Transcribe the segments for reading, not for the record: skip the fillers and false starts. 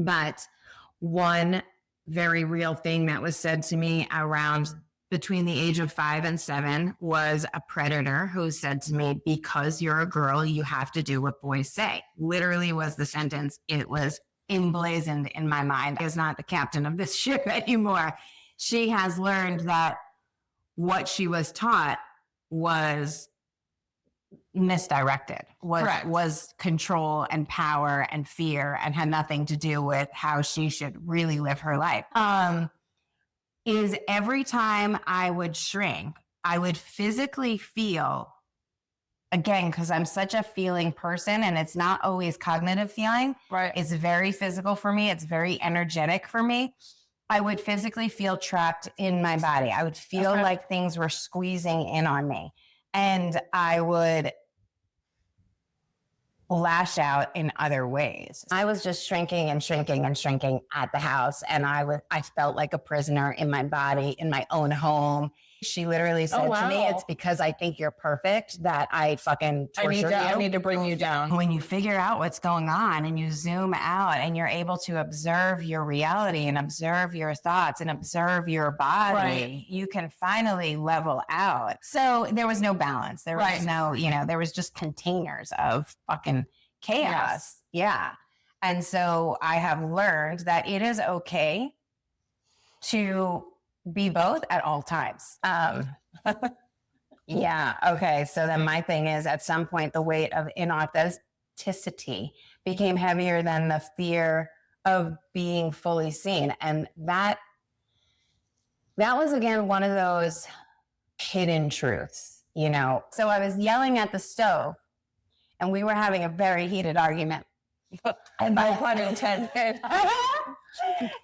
But one very real thing that was said to me around between the age of 5 and 7 was a predator who said to me, because you're a girl, you have to do what boys say. Literally was the sentence. It was emblazoned in my mind. I was not the captain of this ship anymore. She has learned that what she was taught was misdirected, was control and power and fear, and had nothing to do with how she should really live her life. Is every time I would shrink, I would physically feel, again, because I'm such a feeling person and it's not always cognitive feeling. Right. It's very physical for me. It's very energetic for me. I would physically feel trapped in my body. I would feel like things were squeezing in on me. And I would lash out in other ways. I was just shrinking and shrinking and shrinking at the house. And I felt like a prisoner in my body, in my own home. She literally said to me, it's because I think you're perfect that I fucking torture you. I need to bring you down. When you figure out what's going on and you zoom out and you're able to observe your reality and observe your thoughts and observe your body, you can finally level out. So there was no balance. There was no, there was just containers of fucking chaos. Yeah. And so I have learned that it is okay to be both at all times. Yeah. Okay. So then my thing is, at some point, the weight of inauthenticity became heavier than the fear of being fully seen. And that was, again, one of those hidden truths, So I was yelling at the stove and we were having a very heated argument. And my pun intended.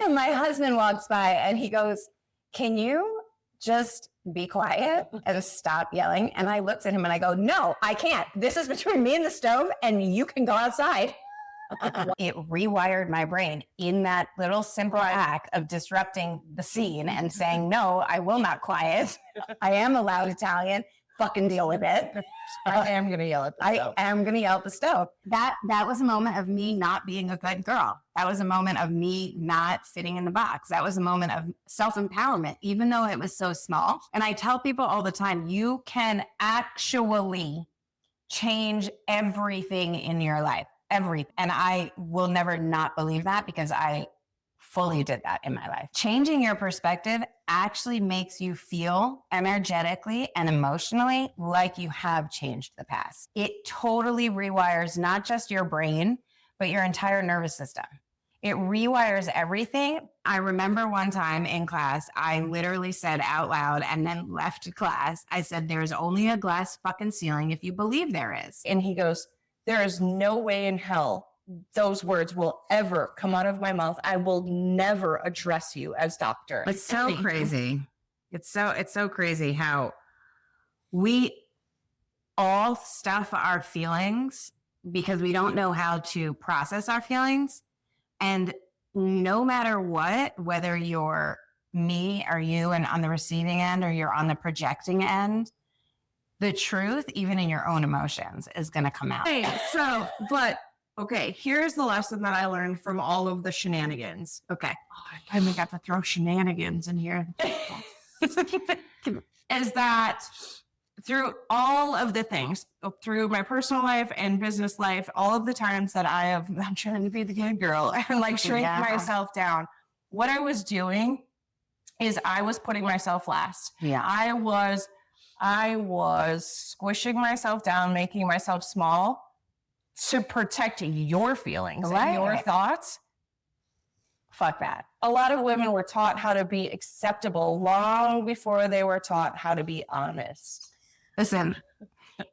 And my husband walks by and he goes, "Can you just be quiet and stop yelling?" And I looked at him and I go, "No, I can't. This is between me and the stove and you can go outside." It rewired my brain in that little simple act of disrupting the scene and saying, "No, I will not quiet. I am a loud Italian. Fucking deal with it. I am going to yell at the stove. I am going to yell at the stove." That was a moment of me not being a good girl. That was a moment of me not fitting in the box. That was a moment of self-empowerment, even though it was so small. And I tell people all the time, you can actually change everything in your life. Everything. And I will never not believe that, because I fully did that in my life. Changing your perspective actually makes you feel energetically and emotionally like you have changed the past. It totally rewires not just your brain, but your entire nervous system. It rewires everything. I remember one time in class, I literally said out loud and then left class, I said, "There's only a glass fucking ceiling if you believe there is." And he goes, "There is no way in hell those words will ever come out of my mouth. I will never address you as doctor." It's so crazy. It's so crazy how we all stuff our feelings because we don't know how to process our feelings. And no matter what, whether you're me or you and on the receiving end or you're on the projecting end, the truth, even in your own emotions, is going to come out. Hey, okay, here's the lesson that I learned from all of the shenanigans. Okay. I finally got to throw shenanigans in here. Is that through all of the things, through my personal life and business life, all of the times that I'm trying to be the good girl and shrink myself down, what I was doing is I was putting myself last. Yeah. I was squishing myself down, making myself small, to protect your feelings and your thoughts. Fuck that. A lot of women were taught how to be acceptable long before they were taught how to be honest. Listen,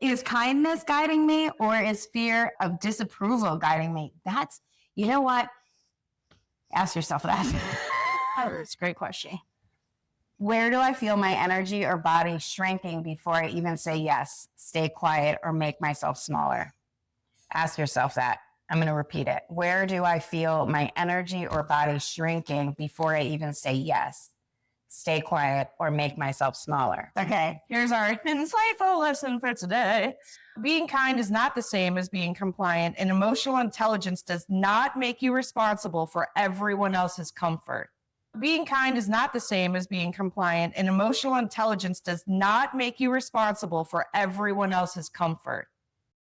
is kindness guiding me or is fear of disapproval guiding me? You know what? Ask yourself that. That's a great question. Where do I feel my energy or body shrinking before I even say yes, stay quiet, or make myself smaller? Ask yourself that. I'm going to repeat it. Where do I feel my energy or body shrinking before I even say yes, stay quiet or make myself smaller. Okay, here's our insightful lesson for today. Being kind is not the same as being compliant, and emotional intelligence does not make you responsible for everyone else's comfort. Being kind is not the same as being compliant, and emotional intelligence does not make you responsible for everyone else's comfort.